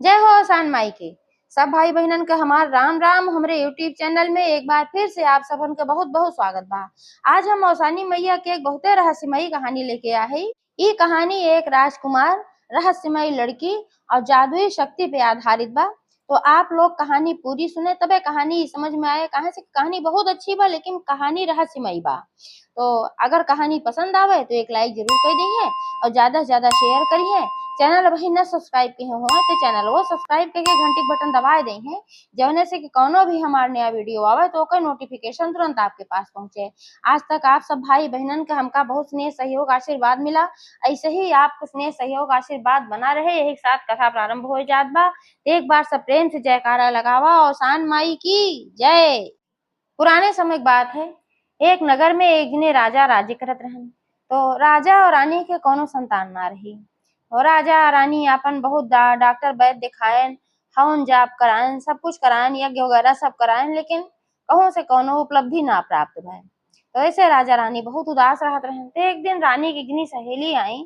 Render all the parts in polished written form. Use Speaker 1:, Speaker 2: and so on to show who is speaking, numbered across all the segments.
Speaker 1: जय हो आसान माई के। सब भाई बहनन के हमार राम राम। हमरे यूट्यूब चैनल में एक बार फिर से आप सबन के बहुत बहुत स्वागत बा। आज हम मौसानी मैया के एक बहुते रहस्यमयी कहानी लेके आए हई। ये कहानी एक राजकुमार, रहस्यमयी लड़की और जादुई शक्ति पे आधारित बा। तो आप लोग कहानी पूरी सुने तबे कहानी समझ में आए। कहां से कहानी बहुत अच्छी बा लेकिन कहानी रहस्यमयी बा। तो अगर कहानी पसंद आवे तो एक लाइक जरूर कर दीजिए और ज्यादा से ज्यादा शेयर करिए। चैनल अभी न सब्सक्राइब किए हो तो चैनल वो सब्सक्राइब करके घंटी बटन दबा दे हैं, जौने से कि कोनो भी हमार नया वीडियो आवे तो ओकर नोटिफिकेशन तुरंत आपके पास पहुंचे। आज तक आप सब भाई बहनन का हमका बहुत स्नेह सहयोग आशीर्वाद मिला। ऐसे ही आपको स्नेह सहयोग आशीर्वाद बना रहे। यही साथ कथा प्रारंभ हो जात बा। एक बार सब प्रेम से जयकारा लगावा और शान माई की जय। पुराने समय की बात है। एक नगर में एक जने राजा राज्य करत रहन। तो राजा और रानी के कोनो संतान ना रही। और राजा और रानी अपन बहुत डॉक्टर वैद्य दिखाएन, हवन जाप कराएन, सब कुछ कराएन, यज्ञ वगैरह सब कराएन, लेकिन कहूं से कोनो उपलब्धि ना प्राप्त भय। तो ऐसे राजा रानी बहुत उदास रहत रहन। तो एक दिन रानी की इतनी सहेली आई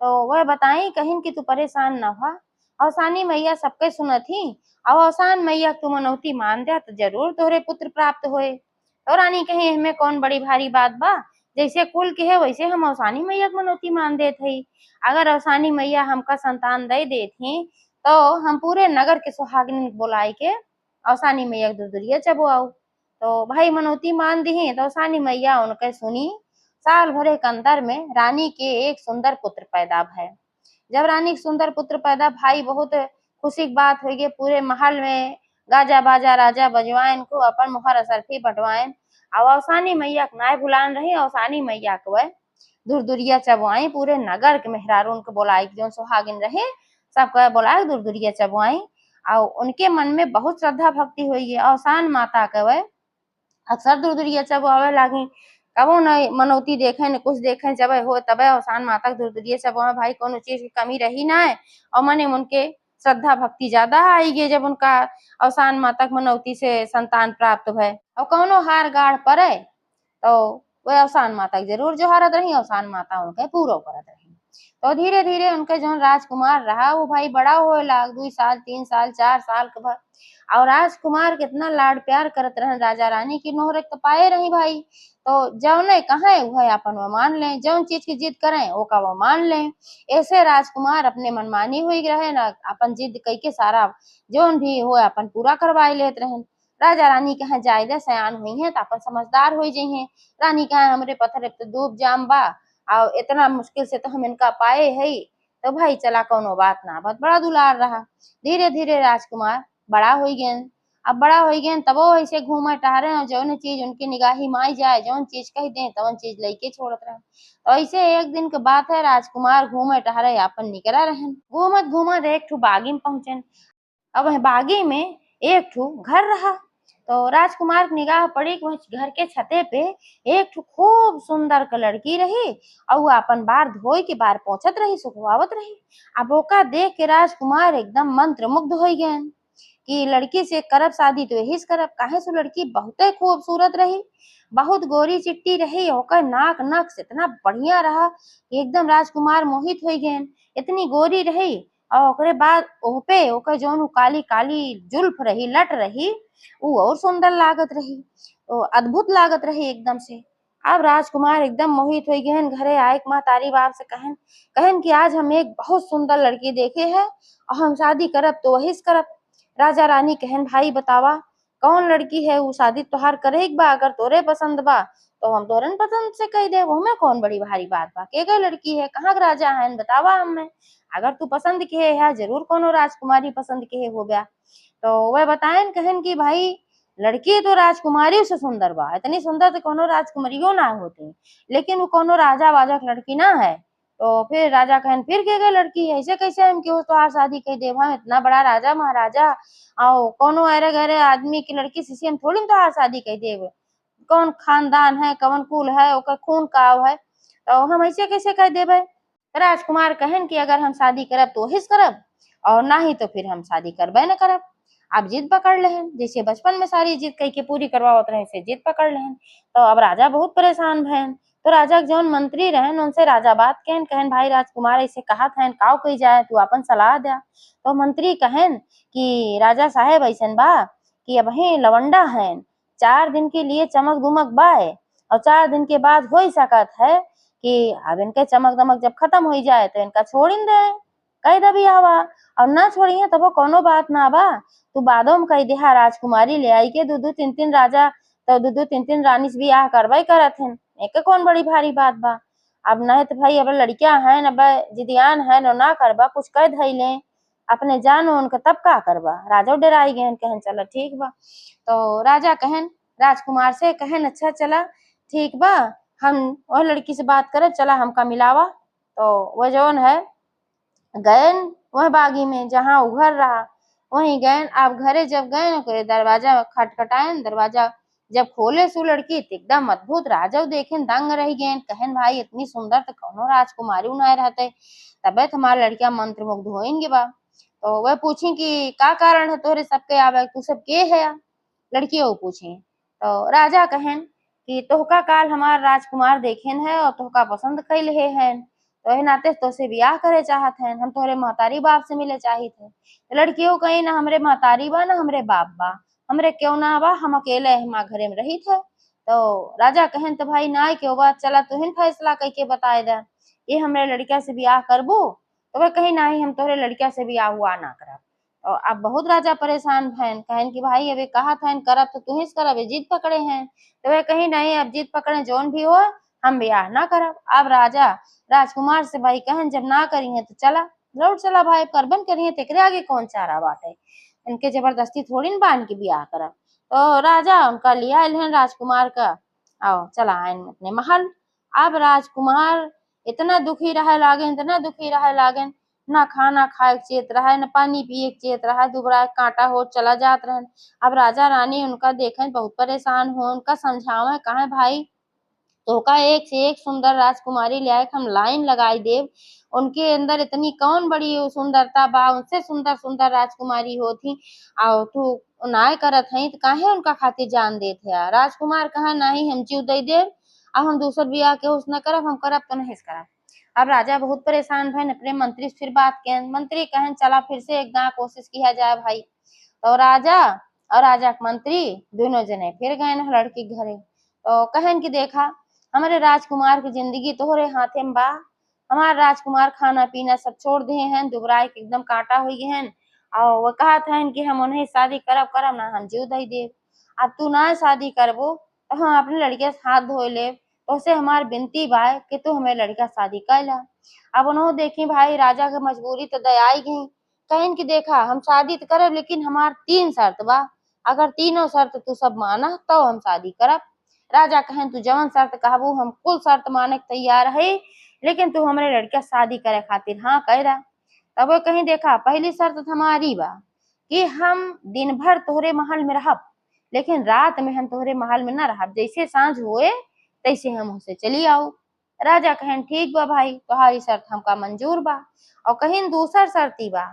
Speaker 1: तो वह बताई कहिन कि तू परेशान न हुआ, अवसानी मैया सबके सुनत ही। अब अवसान मैया तू मनौती मान दे तो जरूर तोहरे पुत्र प्राप्त होए। तो रानी कही हमें कौन बड़ी भारी बात बा, जैसे कुल के है वैसे हम अवसानी मैया के मनौती मान देत हई। अगर अवसानी मैया हमका संतान दे देती तो हम पूरे नगर के सुहागिन बुलाई के अवसानी मैया के दुदुरिया चबुआऊ। तो भाई मनौती मान दी तो अवसानी मैया उनके सुनी। साल भरे के अंदर में रानी के एक सुंदर पुत्र पैदा भय। जब रानी के सुंदर पुत्र पैदा भाई बहुत खुशी की बात हुई। पूरे महल में गाजा बाजा राजा बजवाइन को अपन मुहर असरफी बटवाइन। अब अवसानी मैया के नाय भुलान रही। अवसानी मैया को वह दुरदुरिया चबुआई पूरे नगर के मेहरारून के बोलाई जो सुहागिन रहे सबको बोलाए दुरदुरिया चबुआई। और उनके मन में बहुत श्रद्धा भक्ति हुई है। अवसान माता के वह अक्सर दुरदुरिया चबुआवे लागी। कबो न मनौती देखे न कुछ देखे, जब हो तब अवसान माता के दुरदुरिया चबुआवे भाई कोनो चीज की कमी रही ना है। और मने उनके श्रद्धा भक्ति ज्यादा आई गई जब उनका अवसान माता के मनौती से संतान प्राप्त भय। और कौनो हार गाड़ पड़े तो वह अवसान माता की जरूर जोहारत रही। अवसान माता उनके पूरा करत रही। तो धीरे धीरे उनके जो राजकुमार रहा वो भाई बड़ा हो लाग 2 साल 3 साल 4 साल के भर। और राजकुमार कितना लाड प्यार करत रहे राजा रानी की नोहर तो पाए रही भाई। तो जौने कहे वह अपन वो मान ले, जौन चीज की जिद करें वो का वो मान ले। ऐसे राजकुमार अपने मनमानी हुई रहे ना, अपन जिद कई के सारा जौन भी हो अपन पूरा करवाई लेत रहे। राजा रानी कहे जायदे सयान हुई है तो अपन समझदार हो जाइए। रानी कहे हमरे पत्थर तो डूब जाम बा और इतना मुश्किल से तो हम इनका पाए है। तो भाई चला कोनो बात ना, बहुत बड़ा दुलार रहा। धीरे धीरे राजकुमार बड़ा हो गए। अब बड़ा हो गए तब वो ऐसे घूमे टहरे और जौन चीज उनकी निगाही माई जाए जौन चीज कह दे तवन चीज लेके छोड़त रहे। तो ऐसे एक दिन के बात है, राजकुमार घूमे टहरे अपन निकला रहन। घूमत घूमत एक ठो बागी में पहुंचन। अब वह बागी में एक ठो घर रहा। तो राजकुमार की निगाह पड़ी कि वह घर के छते पे एक ठो खूब सुंदर क लड़की रही। और वो अपन बार धोई के बार पहुंचत रही, सुखवावत रही। अब ओका देख के राजकुमार एकदम मंत्र मुग्ध हो गए कि लड़की से करब शादी तो यही करब। काहे सो लड़की बहुत खूबसूरत रही, बहुत गोरी चिट्टी रही। ओकर नाक नक्श इतना बढ़िया रहा कि एकदम राजकुमार मोहित हो गए। इतनी गोरी रही और ओकरे बाद ओपे ओकर जौन काली काली जुल्फ रही लट रही वो और सुंदर लागत रही। तो अद्भुत लागत रही एकदम से। अब राजकुमार एकदम मोहित हो गए। घरे आए महतारी बाप से कहन कहन कि आज हम एक बहुत सुंदर लड़की देखे है और हम शादी करब तो वही करब। राजा रानी कहन भाई बतावा कौन लड़की है, वो शादी तोहार करे बा, अगर तोरे पसंद बा तो हम तोरन पसंद से कह दे। वो में कौन बड़ी भारी बात बा, के गए लड़की है, कहाँ के राजा है बतावा हमें। अगर तू पसंद के है जरूर कोनो राजकुमारी पसंद के हो गया। तो वह बताएं कहन कि भाई लड़की तो राजकुमारी से सुंदर बा, इतनी सुंदर तो कोनो राजकुमारियों ना होती, लेकिन वो कोनो राजा वाजा की लड़की ना है। तो फिर राजा कहन फिर के गए लड़की है, ऐसे कैसे हम क्यों तो शादी कह दे, हम इतना बड़ा राजा महाराजा आओ कोनो अरे गहरे आदमी की लड़की से हम थोड़ी तो शादी कह दे। कौन खानदान है कौन कुल है ओकर खून काव है, तो हम ऐसे कैसे कह देवे। राजकुमार कहन कि अगर हम शादी करब तो वही करब और ना ही तो फिर हम शादी करबे न करब। आप जिद पकड़ लेहन, जैसे बचपन में सारी जिद कह के पूरी करवावत रहे से जिद पकड़ लेहन। तो अब राजा बहुत परेशान भयन। तो राजा के जौन मंत्री रहन उनसे राजा बात कहन कहन भाई राजकुमार ऐसे कहा था काव कही जाए तू अपन सलाह दे। तो मंत्री कहन कि राजा साहेब ऐसन बा कि अब ही लवंडा है 4 दिन के लिए चमक दुमक बाए और 4 दिन के बाद हो ही सकत है कि अब इनके चमक दमक जब खत्म हो जाए तो इनका छोड़िन दे कह दे भी आवा और ना छोड़िए तब कोनो बात ना बा तू बादों में कह दिहा राजकुमारी ले आई के दो दो तीन तीन राजा तो दो दो तीन तीन रानी से बियाह करवाई करत हैं एक कौन बड़ी भारी बात बा। अब नहीं तो भाई अब लड़कियां हैं अब जिदियान है ना करबा कुछ कह धैले अपने जानो उनका तब का करबा। राजा डराई गए कहन चला ठीक बा। तो राजा कहन राजकुमार से कहन अच्छा चला ठीक बा हम वह लड़की से बात करे चला हमका मिलावा। तो वह जौन है गए वह बागी में जहाँ उघर रहा वहीं गए। अब घरे जब गए दरवाजा खटखटाए दरवाजा जब खोले सु लड़की तो एकदम अद्भुत राजा देखे दंग रह गए कहन भाई इतनी सुंदर तो कौनो राजकुमारी उनाए रहते तबे हमारे लड़कियां मंत्र मुग्ध होएंगे बा। तो वह पूछी कि का कारण है तोरे सबके आवे तू सब के है लड़कियों पूछी। तो राजा कहन कि तोहका काल हमार राजकुमार देखेन है और तोहका पसंद कैल है तो नाते तोसे ब्याह करे चाहत हैं हम तोहरे महतारी बाप से मिले चाही थे। तो लड़कियों कही ना हमरे महतारी बा ना हमरे बाप बा हमरे क्यों ना बा हम अकेले हम घरे में रही थे। तो राजा कहन तो भाई ना क्यों बात चला तुहिन फैसला कह के बताए दे ये हमरे लड़किया से ब्याह करबो। तो वह कही नहीं हम तोहरे लड़किया से ब्याह हुआ ना करब। तो अब बहुत राजा परेशान भैन कहन कि भाई अबे कहा था करब तो तुहिस करब जिद पकड़े हैं। तो वह कही नहीं अब जिद पकड़े जौन भी हो हम ब्याह ना करब। अब राजा राजकुमार से भाई कहन जब ना करी है तो चला लौट चला भाई करबन करी है तेकरे आगे कौन चारा बाटे इनके जबरदस्ती थोड़ी न बांध के ब्याह करब। तो राजा उनका लिया आयल राजकुमार का आओ चला आयन अपने महल। अब राजकुमार इतना दुखी रहे लागे इतना दुखी रहे लागे ना खाना खाए चेत रहा न पानी पिए चेत रहा दुबरा कांटा हो चला जात रहे। अब राजा रानी उनका देखे बहुत परेशान हो उनका समझावे कहा भाई तोका एक से एक सुंदर राजकुमारी ले आए हम लाइन लगाई देव उनके अंदर इतनी कौन बड़ी सुंदरता बा उनसे सुंदर सुंदर राजकुमारी होती और तू नाय करत है तो काहे उनका खातिर जान देत है। राजकुमार कहा नहीं हम जीव दे देव अब हम दूसर ब्याह के उसने करब हम करब तो नहीं करब। अब राजा बहुत परेशान भैन अपने मंत्री से फिर बात कहन मंत्री कहन चला फिर से एक गाँव कोशिश किया जाए भाई। तो राजा और राजा के मंत्री दोनों जने फिर गए लड़की के घरे। तो कहन की देखा हमारे राजकुमार की जिंदगी तोहरे हाथे में बा हमारे राजकुमार खाना पीना सब छोड़ दिए हैं दुबराए के एकदम कांटा हो गए हैं और वो कहा था कि हम उन्हें शादी करब करब ना हम जीव दे दे। अब तू ना शादी करबो तो हम अपने लड़के से हाथ धो ले तो उसे हमार बिनती बा कि तू हमें लड़का शादी कर ला। अब उन्होंने देखी भाई राजा की मजबूरी तो दयाई गई कहन की देखा हम शादी तो करब लेकिन हमार 3 शर्त बा अगर तीनों शर्त तू सब माना तो हम शादी करब। राजा कहन तू जवन शर्त कहबू हम कुल शर्त माने के तैयार है लेकिन तू हमारे लड़का शादी करे खातिर हाँ कह रहा। तब वो कहीं देखा पहली शर्त हमारी बा कि हम दिन भर तोहरे महल में रहब लेकिन रात में हम तोहरे महल में ना रहब जैसे सांझ हुए तैसे हम उसे चली आओ। राजा कहन ठीक बा भाई तुम्हारी शर्त हमका मंजूर बा। और कहीं दूसर शर्ती बा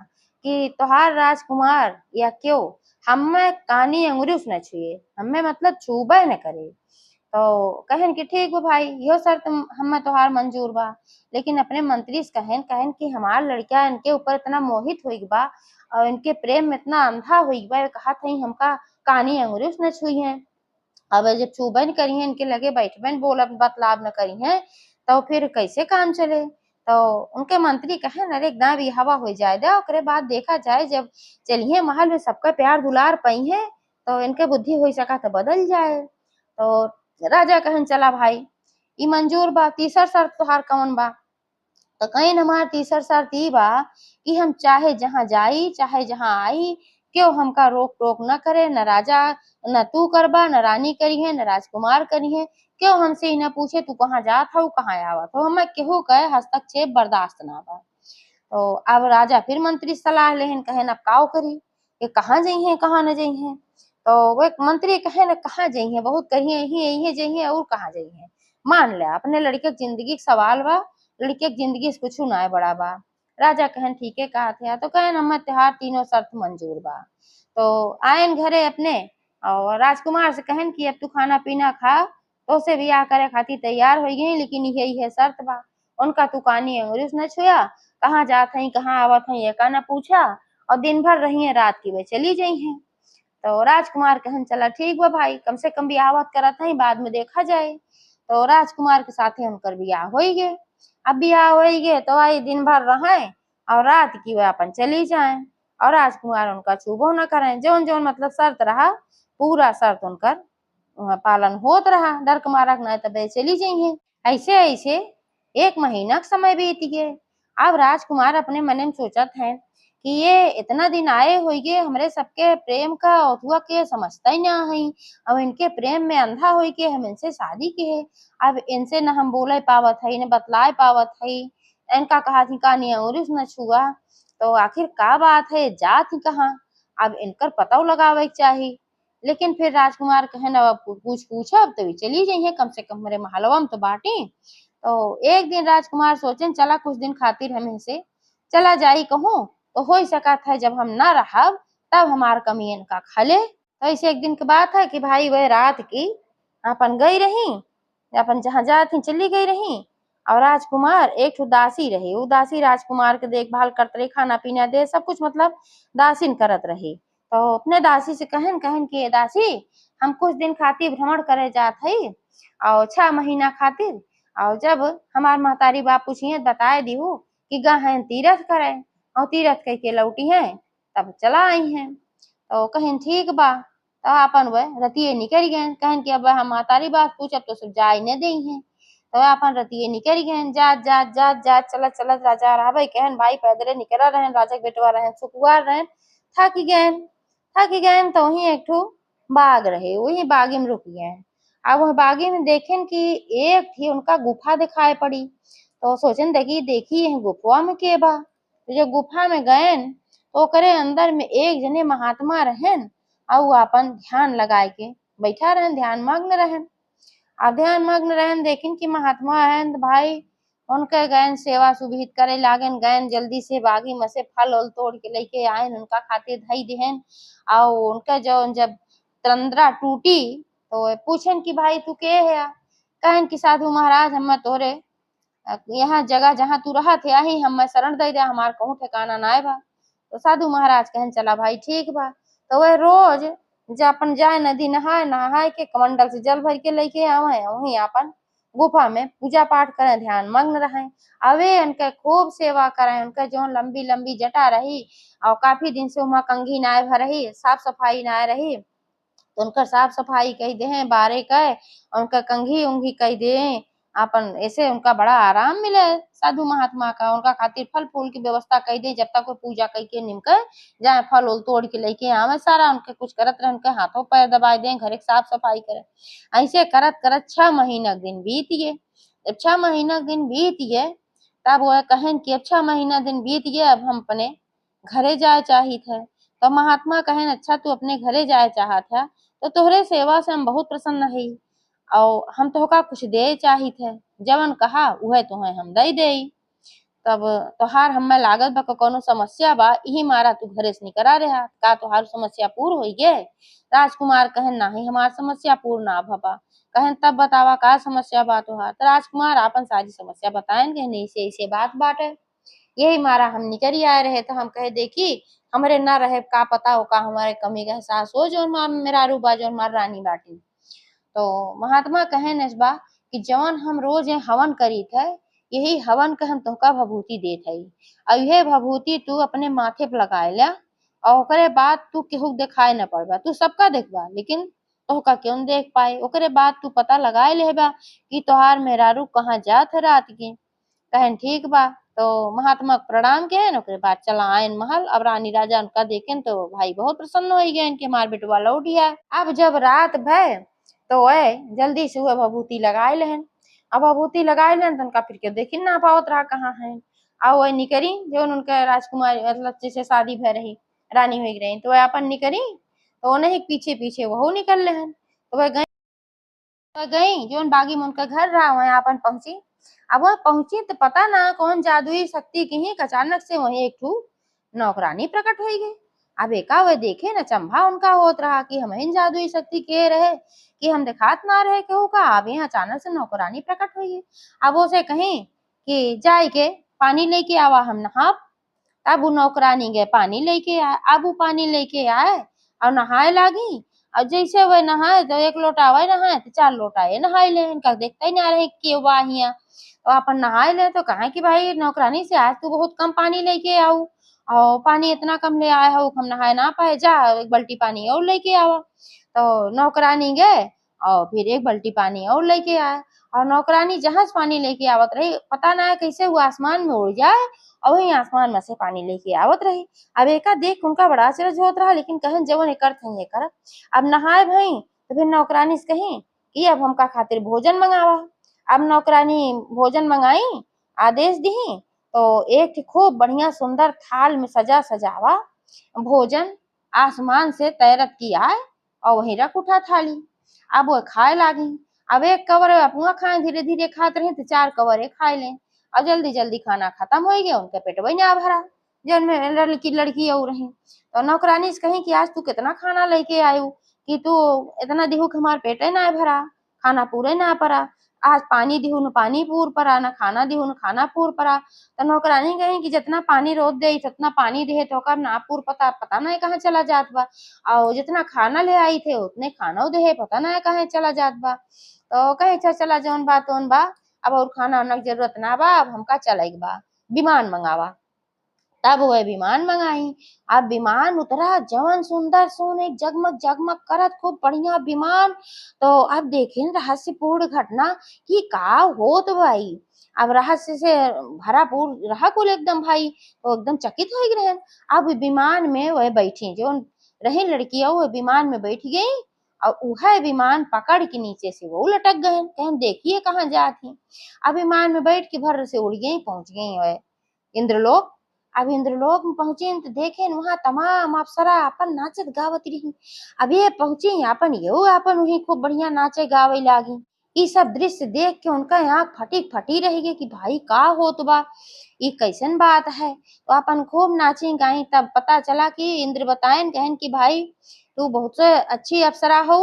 Speaker 1: कि तोहार राजकुमार या क्यों हमें कानी अंगुरी उसने छुए हमें मतलब छूबे न करे। तो कहन कि ठीक बा भाई यो शर्त हमें तोहार मंजूर बा लेकिन अपने मंत्री से कहन कहन कि हमार लड़का इनके ऊपर इतना मोहित हुई बा और इनके प्रेम में इतना अंधा हुई बा कहा था हमका कानी अंगुरी उसने छुई है। अब जब छूबन करी है इनके लगे बैठबन बोलब बतलाब न करी है तो फिर कैसे काम चले। तो उनके मंत्री कहे अरे एकदम भी हवा हो जाए दे ओकरे बाद देखा जाए जब चलिए महल में सबका प्यार दुलार पई है तो इनके बुद्धि हो सका तो बदल जाए। तो राजा कहन चला भाई ई मंजूर बा तीसर शर्त तोहार कौन बा। तो कहीं हमार तीसर शर्त ई बा कि हम चाहे जहाँ जाई चाहे जहाँ आई क्यों हमका रोक टोक न करे न राजा न तू करबा न रानी करी है न राजकुमार करी है क्यों हमसे न पूछे तू कहाँ जात हो कहाँ आवत हो हमें केहू कहे हस्तक्षेप बर्दाश्त ना बा। तो अब राजा फिर मंत्री सलाह लेहन कहे अब काव करी ये कहाँ जाइए कहाँ न जाइए। तो वो एक मंत्री कहे न कहाँ जाइए बहुत कहिए यही जाइए और कहाँ जाइए मान ले अपने लड़के की जिंदगी का सवाल बा लड़के की जिंदगी से कुछ ना बड़ा बा। राजा कहन ठीक है कहा थे तो कहन हम त्योहार तीनों शर्त मंजूर बा। तो आयन घरे अपने और राजकुमार से कहन कि अब तू खाना पीना खा तो से बियाह करे खातिर तैयार हो गई, लेकिन यही है शर्त बा। उनका तू कानी अंगुरी न छुआ, कहाँ जात हई कहाँ आवत हई ये का न पूछा, और दिन भर रही है रात की वे चली जाइ है। तो राजकुमार कहन चला ठीक बा भाई, कम से कम बियाहवत करत हई, बाद में देखा जाए। तो राजकुमार के साथे उनकर बियाह हो गए। अब बियाह हो गए तो आई दिन भर रहे और रात की वह अपन चली जाए, और राजकुमार उनका छूबो न करें। जौन जौन मतलब शर्त रहा पूरा शर्त उनकर पालन होत रहा, डर के मारा न तब चली जाइए। ऐसे ऐसे 1 महीना का समय बीत गए। अब राजकुमार अपने मन में सोचत है कि ये इतना दिन आए होइगे हमरे सबके प्रेम का अथुआ के समझता ही ना है। अब इनके प्रेम में अंधा होई के हम इनसे शादी के है। अब इनसे न हम बोले पावत है न बतलाए पावत है, इनका कहा थी का नियंगुरिस न छुआ, तो आखिर का बात है जात ही कहाँ। अब इनकर पता लगावे के चाहिए। लेकिन फिर राजकुमार कहे न पूछ पूछब तो चली जाइए, कम से कम मेरे महलवा में तो बाटी। तो एक दिन राजकुमार सोचें चला कुछ दिन खातिर हम इनसे चला जाई कहूँ, तो हो सका था जब हम न रहब तब हमार कमी इनका खले। तो ऐसे एक दिन की बात है कि भाई वह रात की अपन गई रही, अपन जहाँ जाती चली गई रही, और राजकुमार एक ठो दासी रही। वो दासी राजकुमार के देखभाल करत रही, खाना पीना दे सब कुछ मतलब दासीन करत रही। तो अपने दासी से कहन कहन कि दासी हम कुछ दिन खातिर भ्रमण करे जात हई और 6 महीना खातिर, और जब हमार महतारी बाप पूछिए बताए दीहू कि गहन तीरथ करे और तीरथ कह के लौटी है तब चला आई हैं। तो कहें ठीक बा। तो अपन वह रतिये निकल गए, कहन कि अब हम महतारी बात पूछब तो सब जाय न दई हैं। तो अपन रतिये निकल गए, जात जात जात जात चलत चलत राजा रहा कहन भाई पैदले निकल रहे राजा के बेटवा रहे सुकुआर रहे, थक गए तो वही एक ठो बाग रहे, वही बागी में रुक गए। अब वह बागी में देखें कि एक थी उनका गुफा दिखाई पड़ी। तो सोचन देखी देखी यह गुफा में के बा। तो जो गुफा में गए तो करे अंदर में एक जने महात्मा रहन, और वो अपन ध्यान लगाए के बैठा रहन, ध्यान मग्न रहन। अब ध्यान मग्न रहन देखें कि महात्मा है भाई उनके गैन सेवा सुविहित करे लागन, गैन जल्दी से बागी में से फल उल तोड़ के लेके आयन उनका खातिर धई देहन। और उनका जो जब तंद्रा टूटी तो पूछन कि भाई तू के है, कहन कि साधु महाराज हम तोरे यहाँ जगह जहाँ तू रहा थे यही हम शरण दे दे, हमार कहूँ ठिकाना नाय बा। तो साधु महाराज कहन चला भाई ठीक बा। तो वह रोज जब अपन जाए नदी नहाए नहाए के कमंडल से जल भर के लेके आवे, वहीं अपन गुफा में पूजा पाठ करें ध्यान मग्न रहे। अवे उनके खूब सेवा करें, उनके जो लंबी लंबी जटा रही और काफी दिन से वहाँ कंघी नाय भर रही, साफ सफाई नाय रही, तो उनका साफ सफाई कही दे बारे कह, उनका कंघी उंघी कही दे अपन, ऐसे उनका बड़ा आराम मिले साधु महात्मा का। उनका खातिर फल फूल की व्यवस्था कही दे, जब तक कोई पूजा कही के निमके जाए फल उल तोड़ के लेके आवे सारा, उनके कुछ करत रहे, उनके हाथों पैर दबाए दे, घर की साफ सफाई करे। ऐसे करत करत 6 महीना दिन बीत गए। जब 6 महीना दिन बीत गए तब वह कहन कि अब 6 महीना दिन बीत गए अब हम अपने घरे जाए चाही थे। तो महात्मा कहन अच्छा तू अपने घरे जाए चाहत है तो तोहरे सेवा से हम बहुत प्रसन्न हई, और हम तोहका कुछ दे चाही थे, जवन कहा उहे तुम्हें हम दई दे। तब तोहार हमें लागत बा कोनो समस्या बा, यही मारा तू घरे से निकला रहा, का तोहार समस्या पूर्ण हो गे। राजकुमार कहन नाही हमार समस्या पूर्ण ना भबा। कहन तब बतावा का समस्या बा तोहार। तो राजकुमार अपन सारी समस्या बताएन कहन ऐसे ऐसे बात बाटे, यही मारा हम निकल आए रहे। तो हम कहे देखी हमरे ना रहे का पता हो का हमारे कमी का एहसास हो जो मेरा रूबा जो हमार रानी बाटी। तो महात्मा कहे नजबा कि जवन हम रोज हवन करी थे यही हवन का हम तोहका भभूति देत हई, और यह भभूति तू अपने माथे पे लगाए ला, और ओकरे बाद तू केहू दिखाए न पड़बा, तू सबका देखबा लेकिन तोहका क्यों देख पाए। ओकरे बाद तू पता लगाए लेबा कि तोहार मेहरारू कहाँ जात है रात की। कहन ठीक बा। तो महात्मा प्रणाम के ओकरे बाद चला आयन महल। अब रानी राजा उनका देखें तो भाई बहुत प्रसन्न हो गए कि हमार बेटवा लौट गया। अब जब रात भय तो वह जल्दी से वह भभूति लगाए लेहन। अब भभूति लगाए लेहन तो उनका फिर के देखी ना पावत रहा कहाँ है। अब वह निकरी जो उनके राजकुमारी मतलब जैसे शादी भय रही रानी हुई रही, तो वह अपन निकरी तो उन्हें पीछे पीछे वह निकल लेहन। तो वह गई जो बागी में उनका घर रहा वहां अपन पहुंची। अब वह पहुंची तो पता ना कौन जादुई शक्ति की ही अचानक से वही एक ठू नौकरानी प्रकट हो गई। अब एका वे देखे न चंभा उनका होत रहा कि हमहिन जादुई शक्ति के रहे कि हम दिखात ना रहे केहू का। अब यहाँ अचानक से नौकरानी प्रकट हुई। अब उसे कहीं कि जाई के पानी लेके आवा हम नहाब। तब वो नौकरानी गए पानी लेके आए। अब वो पानी लेके आए और नहाए लागी। और जैसे वह नहाए तो एक लोटा वह नहाए तो 4 लोटा ये नहाए ले। इनका देखते ही ना रहे कि बा हियां तो अपन नहाए ले तो कहा कि भाई नौकरानी से आज तू बहुत कम पानी लेके आऊ और पानी इतना कम ले आए हो हम नहाए ना पाए, जा एक बाल्टी पानी और लेके आवा। तो नौकरानी गए और फिर एक बाल्टी पानी और लेके आए। और नौकरानी जहां से पानी लेके आवत रही पता ना कैसे वो आसमान में उड़ जाए और वही आसमान में से पानी लेके आवत रही। अब एका देख उनका बड़ा आश्चर्य होत रहा, लेकिन कहन जवन एकर थे ये कर। अब नहाए भई तो फिर नौकरानी से कही कि अब हमका खातिर भोजन मंगावा। अब नौकरानी भोजन मंगाई, आदेश दी तो एक ठे खूब बढ़िया सुंदर थाल में सजा सजावा भोजन आसमान से तैरत की आए और वही रख उठा थाली। अब वो खाए लागी। अब एक कवर अपना खाए धीरे धीरे खाते रहे तो 4 कवर खाए ले। और जल्दी जल्दी खाना खत्म हो गया, उनके पेट वही ना भरा जन में लड़की और रही। तो नौकरानी से कही कि आज तू कितना खाना लेके आयु कि तू इतना दिहू कि हमारे पेटे ना भरा, खाना पूरे ना पड़ा। आज पानी दिहू न पानी पूर पड़ा, ना खाना दिहू न खाना पूर पड़ा। तो नौकरानी कही कि जितना पानी रोज दे उतना पानी दे तो कर ना पूर पता नहीं कहाँ चला जात बा। और जितना खाना ले आई थे उतने खाना दे पता नहीं कहाँ चला जात बा। तो कहे अच्छा चला जौन बा तौन बा, अब और खाना वाना की जरूरत ना बा, अब हमका चले के बा विमान मंगावा। तब वह विमान मंगाई। अब विमान उतरा जवन सुंदर सोने जगमग जगमग करत खूब बढ़िया विमान। तो अब देखे रहस्यपूर्ण घटना कि का होत भाई। अब रहस्य से भरा पूर रहा कुल एकदम भाई, तो एकदम चकित हो गए। अब विमान में वह बैठी जो रही लड़कियां वो विमान में बैठ गई और वह विमान पकड़ के नीचे से वो लटक गए। कहें देखिए कहाँ जाती। अब विमान में बैठ के भर से उड़ गई, पहुंच गई वह इंद्रलोक। अब इंद्रलोक में पहुंची तो देखे वहां तमाम अप्सरा अपन नाचत गावत रही। अब ये पहुंची अपन यो अपन वही खूब बढ़िया नाचे गावे लागी। ये सब दृश्य देख के उनका आँख फटी फटी रह गई कि भाई का होत बा, ये कैसन बात है। तो अपन खूब नाची गाई। तब पता चला कि इंद्र बताएं कहन कि भाई तू बहुत से अच्छी अप्सरा हो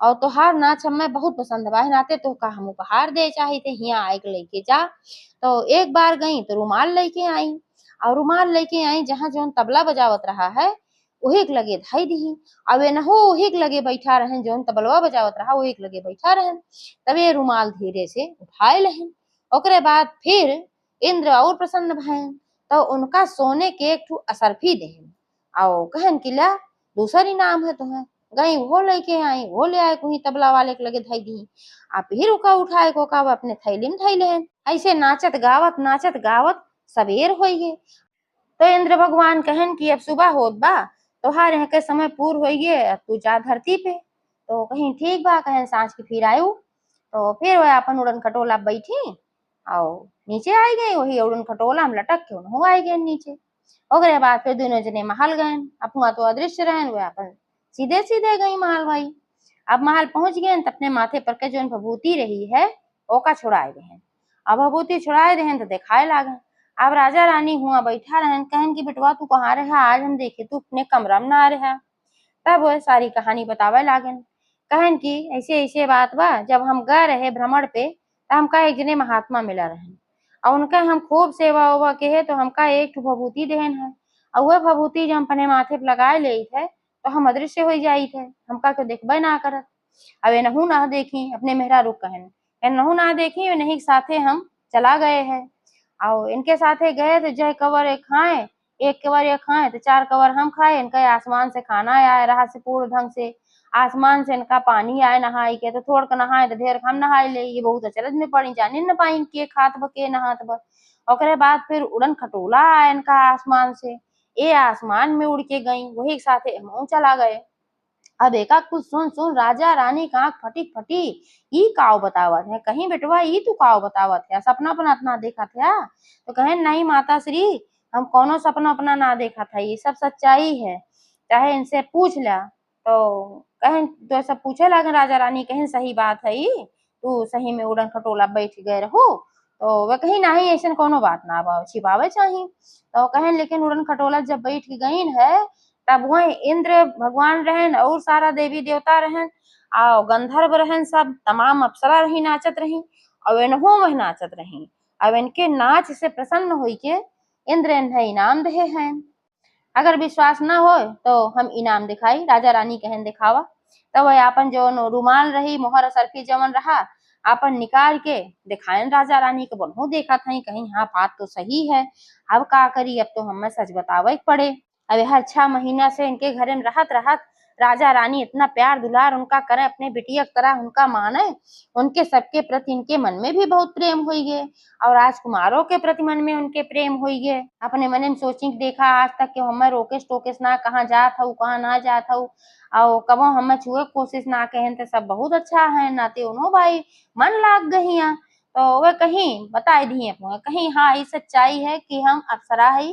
Speaker 1: और तोहार नाच हमें बहुत पसंद बा, नाते तो का हम उपहार दे चाहे थे यहाँ आए के लेके जा। तो एक बार गई तो रुमाल लेके आई और रुमाल लेके आई जहां जौन तबला बजावत रहा है वही के लगे धाई दी। अब न हो वही के लगे बैठा रहे जौन तबलवा बजावत रहा वही के लगे बैठा रहे। तब ये रुमाल धीरे से उठाए लहन। ओकरे बाद फिर इंद्र और प्रसन्न भयन तो उनका सोने के एक ठू असरफी देहन और कहन कि ला दूसर इनाम है तुम्हें। गई वो लेके आई, वो ले आए कोई तबला वाले के लगे धाई दी। आप फिर उका उठाए को का अपने थैली में धाई लेहन। ऐसे नाचत गावत सबेर हो गए। तो इंद्र भगवान कहन कि अब सुबह होत बा, तोहार यहाँ के समय पूर हो गए, तू जा धरती पे। तो कहीं ठीक बा, कहन सांझ के फिर आयु। तो फिर वह अपन उड़न खटोला बैठी और नीचे आई गई, वही उड़न खटोला में लटक के उन्हों आई गए नीचे। ओकरे बाद फिर दोनों जने महल गए। अपना तो अदृश्य रहन, वह अपन सीधे सीधे गई महल भाई। अब महल पहुंच गए तो अपने माथे पर के जो भभूति रही है ओका छुड़ाए रहे। अब भभूति छुड़ाए रहे तो दिखाए लागे। अब राजा रानी हुआ बैठा रहन, कहन की बेटवा तू कहाँ रहा, आज हम देखे तू अपने कमरा में ना रहा। तब वह सारी कहानी बतावे लागन। कहन की ऐसे ऐसे बात बा, जब हम गए रहे भ्रमण पे तो हमका एक जने महात्मा मिला रहन और उनका हम खूब सेवा उवा के है तो हमका एक भभूति देहन है। और वह भभूति जब हम अपने माथे पे लगाए ले थे तो हम अदृश्य हो जाई थे, हमका के देखबे ना करत। अब नहू ना देखी अपने मेहरा रुक कहन नहू ना देखी नहीं साथे हम चला गए हैं। और इनके साथे गए तो जय कवर एक खाए, एक कवर ये खाए तो 4 कवर हम खाए। इनका आसमान से खाना आया रहा से पूर्ण ढंग से, आसमान से इनका पानी आए नहाई के तो थोड़ के नहाए तो ढेर हम नहाए ले। ये बहुत अचरज में पड़ी, जाने न पाई के खात ब के नहात ब। ओकरे बाद फिर उड़न खटोला आए इनका आसमान से, ये आसमान में उड़ के गई, वही साथे हम चला गए। अब एका कुछ सुन सुन राजा रानी का आंख फटी फटी। ई काव बतावत है, कहीं बेटवा ई तू काव बतावत है, सपना अपना अपना देखा था। तो कहे नहीं माता श्री, हम कोनो सपना अपना ना देखा था, ये सब सच्चाई है, चाहे इनसे पूछ ला। तो कहें तो सब पूछे लगे राजा रानी, कहें सही बात है ई, तू सही में उड़न खटोला बैठ गए रहो। तो वह कहीं नहीं ऐसा कोनो बात ना छिपावे चाहिए। तो कहें लेकिन उड़न खटोला जब बैठ के गई है तब वह इंद्र भगवान रहन और सारा देवी देवता रहन और गंधर्व रहन, सब तमाम अप्सरा रही नाचत रही और इनहु वह नाचत रही। अब इनके नाच से प्रसन्न हुई के इंद्र इन्हें इनाम दे हैं। अगर विश्वास न हो तो हम इनाम दिखाई, राजा रानी कहन दिखावा। तब वह आपन जो रुमाल रही मोहर सरफी जवन रहा आपन निकाल के दिखायन राजा रानी के। बोलहु देखा था कहीं हाँ बात तो सही है। अब का करी, अब तो हमें सच बतावे पड़े। अब हर 6 महीना से इनके घरे में रहत रहत राजा रानी इतना प्यार दुलार उनका करे, अपने बिटिया की तरह उनका माने, उनके सबके प्रति इनके मन में भी बहुत प्रेम हुई गए और राजकुमारों के प्रति मन में उनके प्रेम हुई गए। अपने मन में सोची देखा आज तक के हमें रोकेश टोकेश ना कहाँ जात हूँ कहाँ ना जात हूँ और कबो हमें छुए कोशिश ना कहन ते सब बहुत अच्छा है नाते उन्हों भाई मन लाग गई यहाँ। तो वह कहीं बताए दिए कहीं हाँ ये सच्चाई है कि हम अप्सरा है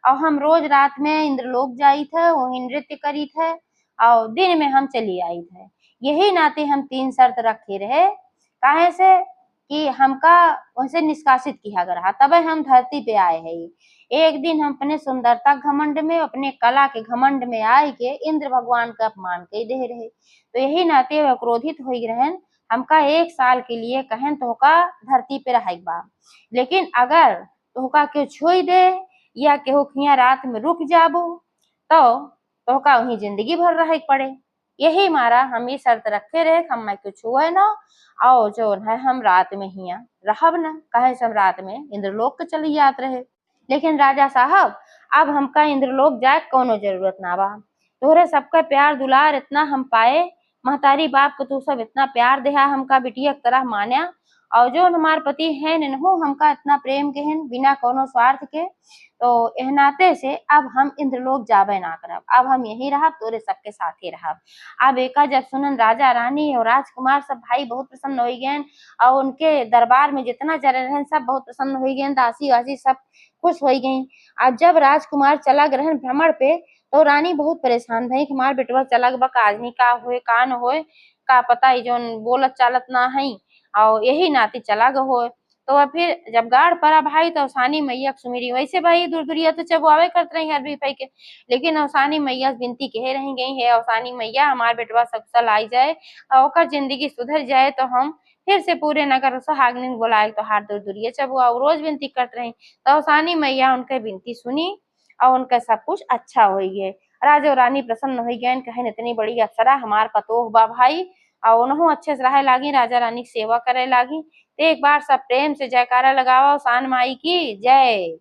Speaker 1: और हम रोज रात में इंद्रलोक जाई थे, वही नृत्य करी थे और दिन में हम चली आई थे। यही नाते हम 3 शर्त रखे रहे काहे से कि हमका उनसे निष्कासित किया गया तब हम धरती पे आए हैं। एक दिन हम अपने सुंदरता घमंड में अपने कला के घमंड में आए के इंद्र भगवान का अपमान कर दे रहे। तो यही नाते वह क्रोधित हो रहन, हमका 1 साल के लिए कहन तोहका धरती पे रह बा, लेकिन अगर तोहका के छोड़ दे या केहू खिया रात में रुक जाबो तो तोहका वही जिंदगी भर रह पड़े। यही मारा हम ये शर्त रखे रहे हम मैं कुछ हुए ना और जो है हम रात में हिया रहब न, कहे से हम रात में इंद्रलोक के चली जात रहे। लेकिन राजा साहब अब हमका इंद्रलोक जाए कोनो जरूरत ना बा, तोहरे सबका प्यार दुलार इतना हम पाए, महतारी बाप को तू सब इतना प्यार देहा हमका बिटिया की तरह मान्या और जो हमार पति हैं इन्हों हमका इतना प्रेम के हैं बिना कोनो स्वार्थ के। तो एह नाते से अब हम इंद्रलोक जाबे ना करब, अब हम यही रहब तोरे सबके साथे रहब। अब एका जब सुनन राजा रानी और राजकुमार सब भाई बहुत प्रसन्न हो गए और उनके दरबार में जितना जन रहन सब बहुत प्रसन्न हो गए, दासी वासी सब खुश हो गई। अब जब राजकुमार चला ग्रहण भ्रमण पे तो रानी बहुत परेशान भई कि हमार बेटवा चला बा काजनी का होए का न होए, का पता ही जो बोलत चालत ना है और यही नाती चला ग होए। तो वह फिर जब गाड़ पड़ा भाई तो अवसानी मैया सुमिरी, वैसे भाई दूर दूरिया तो चबुआवे करते रही हर भी भाई के, लेकिन अवसानी मैया विनती कह रही गई है अवसानी मैया हमार बेटवा सकुशल आई जाए और ओकर जिंदगी सुधर जाए तो हम फिर से पूरे नगर सुहागनिन बोलाए तो हार दूर दूरिया चबुआ रोज विनती करते रही। तो अवसानी मैया उनके विनती सुनी और उनका सब कुछ अच्छा हो गए। राजा और रानी प्रसन्न हो गए, कहे इतनी बड़ी अप्सरा हमार पतोह बा भाई और उन्हों अच्छे से रहे लागी, राजा रानी की सेवा करे लागी। तो एक बार सब प्रेम से जयकारा लगाओ सान माई की जय।